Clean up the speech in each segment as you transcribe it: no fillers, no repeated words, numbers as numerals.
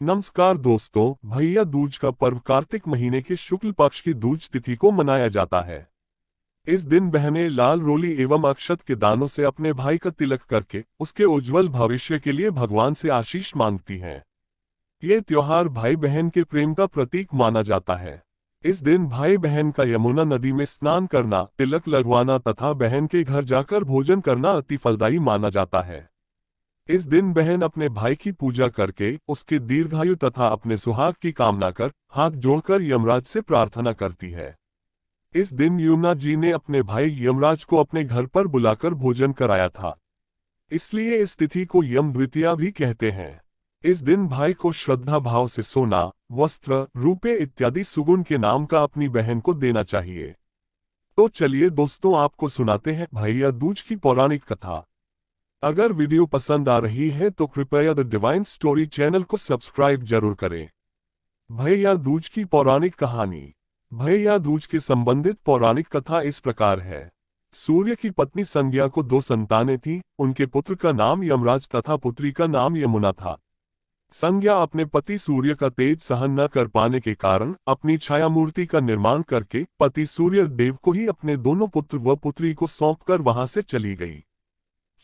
नमस्कार दोस्तों, भैया दूज का पर्व कार्तिक महीने के शुक्ल पक्ष की दूज तिथि को मनाया जाता है। इस दिन बहनें लाल रोली एवं अक्षत के दानों से अपने भाई का तिलक करके उसके उज्जवल भविष्य के लिए भगवान से आशीष मांगती हैं। ये त्योहार भाई बहन के प्रेम का प्रतीक माना जाता है। इस दिन भाई बहन का यमुना नदी में स्नान करना, तिलक लगवाना तथा बहन के घर जाकर भोजन करना अति फलदायी माना जाता है। इस दिन बहन अपने भाई की पूजा करके उसके दीर्घायु तथा अपने सुहाग की कामना कर हाथ जोड़कर यमराज से प्रार्थना करती है। इस दिन यमुना जी ने अपने भाई यमराज को अपने घर पर बुलाकर भोजन कराया था, इसलिए इस तिथि को यम द्वितीया भी कहते हैं। इस दिन भाई को श्रद्धा भाव से सोना, वस्त्र, रुपये इत्यादि सुगुन के नाम का अपनी बहन को देना चाहिए। तो चलिए दोस्तों, आपको सुनाते हैं भैया दूज की पौराणिक कथा। अगर वीडियो पसंद आ रही है तो कृपया द डिवाइन स्टोरी चैनल को सब्सक्राइब जरूर करें। भैया दूज की पौराणिक कहानी। भैया दूज के संबंधित पौराणिक कथा इस प्रकार है। सूर्य की पत्नी संज्ञा को 2 संतानें थीं। उनके पुत्र का नाम यमराज तथा पुत्री का नाम यमुना था। संज्ञा अपने पति सूर्य का तेज सहन न कर पाने के कारण अपनी छाया मूर्ति का निर्माण करके पति सूर्य देव को ही अपने दोनों पुत्र व पुत्री को सौंपकर वहां से चली गई।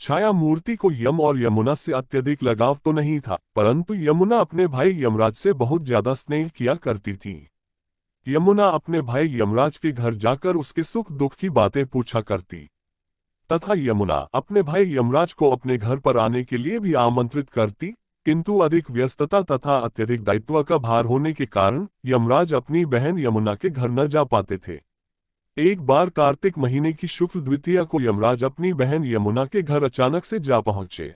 छाया मूर्ति को यम और यमुना से अत्यधिक लगाव तो नहीं था, परंतु यमुना अपने भाई यमराज से बहुत ज्यादा स्नेह किया करती थी। यमुना अपने भाई यमराज के घर जाकर उसके सुख दुख की बातें पूछा करती तथा यमुना अपने भाई यमराज को अपने घर पर आने के लिए भी आमंत्रित करती, किंतु अधिक व्यस्तता तथा अत्यधिक दायित्व का भार होने के कारण यमराज अपनी बहन यमुना के घर न जा पाते थे। एक बार कार्तिक महीने की शुक्ल द्वितीया को यमराज अपनी बहन यमुना के घर अचानक से जा पहुंचे।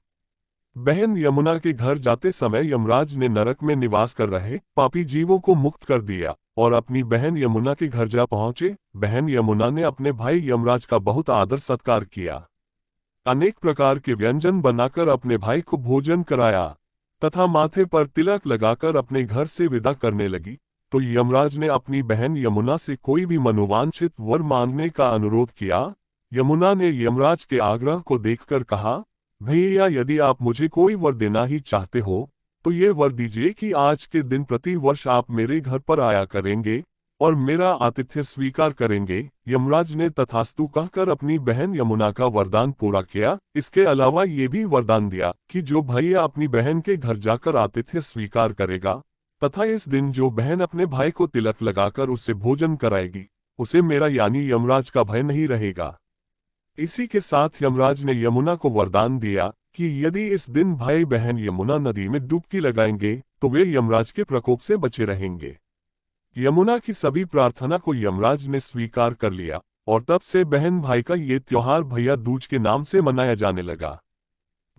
बहन यमुना के घर जाते समय यमराज ने नरक में निवास कर रहे पापी जीवों को मुक्त कर दिया और अपनी बहन यमुना के घर जा पहुंचे। बहन यमुना ने अपने भाई यमराज का बहुत आदर सत्कार किया, अनेक प्रकार के व्यंजन बनाकर अपने भाई को भोजन कराया तथा माथे पर तिलक लगाकर अपने घर से विदा करने लगी। तो यमराज ने अपनी बहन यमुना से कोई भी मनोवांछित वर मांगने का अनुरोध किया। यमुना ने यमराज के आग्रह को देखकर कहा, भैया यदि आप मुझे कोई वर देना ही चाहते हो तो ये वर दीजिए कि आज के दिन प्रति वर्ष आप मेरे घर पर आया करेंगे और मेरा आतिथ्य स्वीकार करेंगे। यमराज ने तथास्तु कहकर अपनी बहन यमुना का वरदान पूरा किया। इसके अलावा ये भी वरदान दिया कि जो भैया अपनी बहन के घर जाकर आतिथ्य स्वीकार करेगा तथा इस दिन जो बहन अपने भाई को तिलक लगाकर उससे भोजन कराएगी, उसे मेरा यानी यमराज का भय नहीं रहेगा। इसी के साथ यमराज ने यमुना को वरदान दिया कि यदि इस दिन भाई बहन यमुना नदी में डुबकी लगाएंगे तो वे यमराज के प्रकोप से बचे रहेंगे। यमुना की सभी प्रार्थना को यमराज ने स्वीकार कर लिया और तब से बहन भाई का ये त्योहार भैया दूज के नाम से मनाया जाने लगा।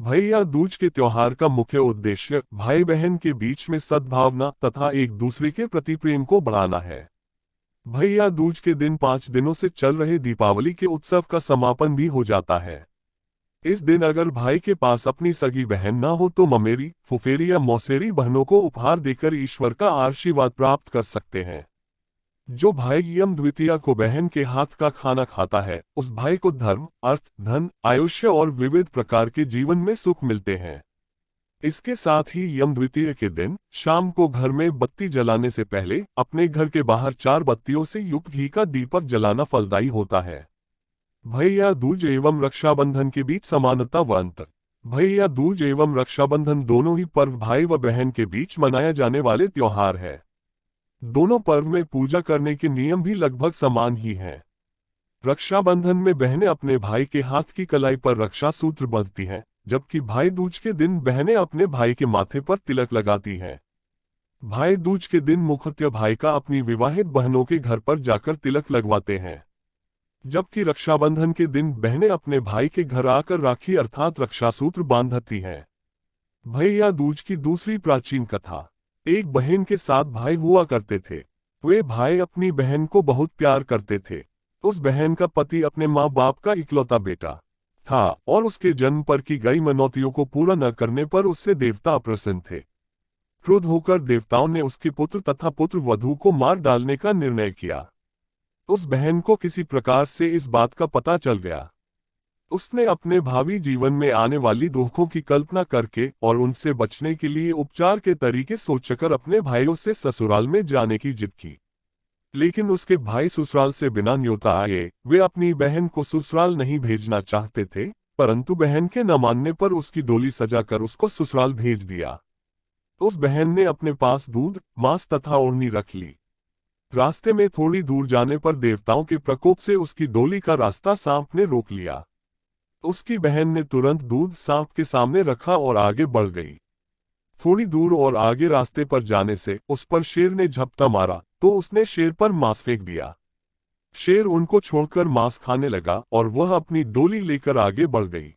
भैया दूज के त्योहार का मुख्य उद्देश्य भाई बहन के बीच में सद्भावना तथा एक दूसरे के प्रति प्रेम को बढ़ाना है। भैया दूज के दिन 5 दिनों से चल रहे दीपावली के उत्सव का समापन भी हो जाता है। इस दिन अगर भाई के पास अपनी सगी बहन ना हो तो ममेरी, फुफेरी या मौसेरी बहनों को उपहार देकर ईश्वर का आशीर्वाद प्राप्त कर सकते हैं। जो भाई यम द्वितीया को बहन के हाथ का खाना खाता है, उस भाई को धर्म, अर्थ, धन, आयुष्य और विविध प्रकार के जीवन में सुख मिलते हैं। इसके साथ ही यम द्वितीया के दिन शाम को घर में बत्ती जलाने से पहले अपने घर के बाहर 4 बत्तियों से युक्त घी का दीपक जलाना फलदायी होता है। भैया दूज एवं रक्षाबंधन के बीच समानता व अंतर। भैया दूज एवं रक्षाबंधन दोनों ही पर्व भाई व बहन के बीच मनाए जाने वाले त्योहार है। दोनों पर्व में पूजा करने के नियम भी लगभग समान ही हैं। रक्षाबंधन में बहनें अपने भाई के हाथ की कलाई पर रक्षा सूत्र बांधती हैं, जबकि भाई दूज के दिन बहनें अपने भाई के माथे पर तिलक लगाती हैं। भाई दूज के दिन मुख्यतः भाई का अपनी विवाहित बहनों के घर पर जाकर तिलक लगवाते हैं, जबकि रक्षाबंधन के दिन बहनें अपने भाई के घर आकर राखी अर्थात रक्षा सूत्र बांधती हैं। भैया दूज की दूसरी प्राचीन कथा। एक बहन के 7 भाई हुआ करते थे। वे भाई अपनी बहन को बहुत प्यार करते थे। उस बहन का पति अपने माँ बाप का इकलौता बेटा था और उसके जन्म पर की गई मनौतियों को पूरा न करने पर उससे देवता अप्रसन्न थे। क्रुद्ध होकर देवताओं ने उसके पुत्र तथा पुत्र वधू को मार डालने का निर्णय किया। उस बहन को किसी प्रकार से इस बात का पता चल गया। उसने अपने भावी जीवन में आने वाली दुखों की कल्पना करके और उनसे बचने के लिए उपचार के तरीके सोचकर अपने भाइयों से ससुराल में जाने की जिद की। लेकिन उसके भाई ससुराल से बिना न्योता आए वे अपनी बहन को ससुराल नहीं भेजना चाहते थे, परंतु बहन के न मानने पर उसकी डोली सजाकर उसको ससुराल भेज दिया। उस बहन ने अपने पास दूध, मांस तथा ओढ़नी रख ली। रास्ते में थोड़ी दूर जाने पर देवताओं के प्रकोप से उसकी डोली का रास्ता सांप ने रोक लिया। उसकी बहन ने तुरंत दूध सांप के सामने रखा और आगे बढ़ गई। थोड़ी दूर और आगे रास्ते पर जाने से उस पर शेर ने झपटा मारा तो उसने शेर पर मांस फेंक दिया। शेर उनको छोड़कर मांस खाने लगा और वह अपनी डोली लेकर आगे बढ़ गई।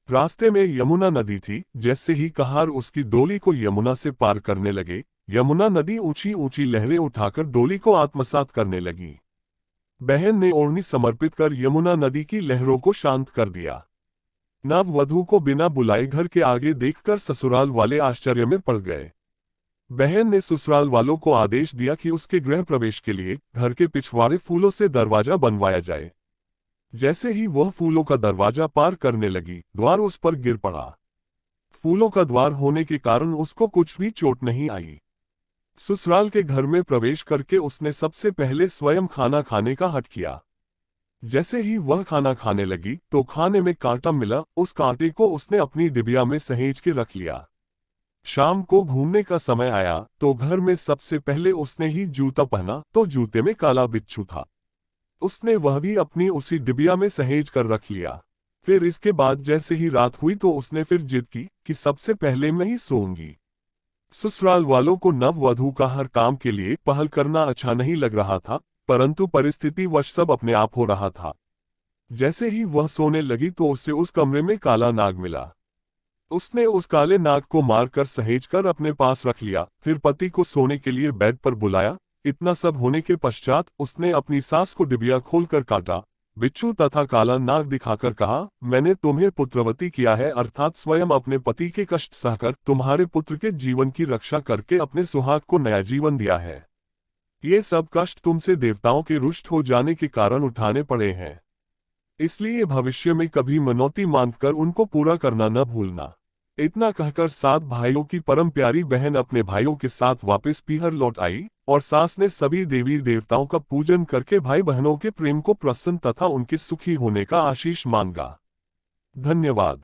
रास्ते में यमुना नदी थी। जैसे ही कहार उसकी डोली को यमुना से पार करने लगे, यमुना नदी ऊंची ऊंची लहरें उठाकर डोली को आत्मसात करने लगी। बहन ने ओढ़नी समर्पित कर यमुना नदी की लहरों को शांत कर दिया। नववधू को बिना बुलाए घर के आगे देखकर ससुराल वाले आश्चर्य में पड़ गए। बहन ने ससुराल वालों को आदेश दिया कि उसके गृह प्रवेश के लिए घर के पिछवाड़े फूलों से दरवाजा बनवाया जाए। जैसे ही वह फूलों का दरवाजा पार करने लगी, द्वार उस पर गिर पड़ा। फूलों का द्वार होने के कारण उसको कुछ भी चोट नहीं आई। ससुराल के घर में प्रवेश करके उसने सबसे पहले स्वयं खाना खाने का हठ किया। जैसे ही वह खाना खाने लगी तो खाने में कांटा मिला। उस कांटे को उसने अपनी डिबिया में सहेज के रख लिया। शाम को घूमने का समय आया तो घर में सबसे पहले उसने ही जूता पहना तो जूते में काला बिच्छू था। उसने वह भी अपनी उसी डिबिया में सहेज कर रख लिया। फिर इसके बाद जैसे ही रात हुई तो उसने फिर जिद की कि सबसे पहले मैं ही सोऊंगी। ससुराल वालों को नववधू का हर काम के लिए पहल करना अच्छा नहीं लग रहा था, परंतु परिस्थिति वश सब अपने आप हो रहा था। जैसे ही वह सोने लगी तो उसे उस कमरे में काला नाग मिला। उसने उस काले नाग को मारकर सहेजकर अपने पास रख लिया। फिर पति को सोने के लिए बेड पर बुलाया। इतना सब होने के पश्चात उसने अपनी सास को डिबिया खोलकर काटा, बिच्छू तथा काला नाग दिखाकर कहा, मैंने तुम्हें पुत्रवती किया है, अर्थात स्वयं अपने पति के कष्ट सहकर तुम्हारे पुत्र के जीवन की रक्षा करके अपने सुहाग को नया जीवन दिया है। ये सब कष्ट तुमसे देवताओं के रुष्ट हो जाने के कारण उठाने पड़े हैं, इसलिए भविष्य में कभी मनौती मांगकर उनको पूरा करना न भूलना। इतना कहकर 7 भाइयों की परम प्यारी बहन अपने भाइयों के साथ वापस पीहर लौट आई और सास ने सभी देवी देवताओं का पूजन करके भाई बहनों के प्रेम को प्रसन्न तथा उनके सुखी होने का आशीष मांगा। धन्यवाद।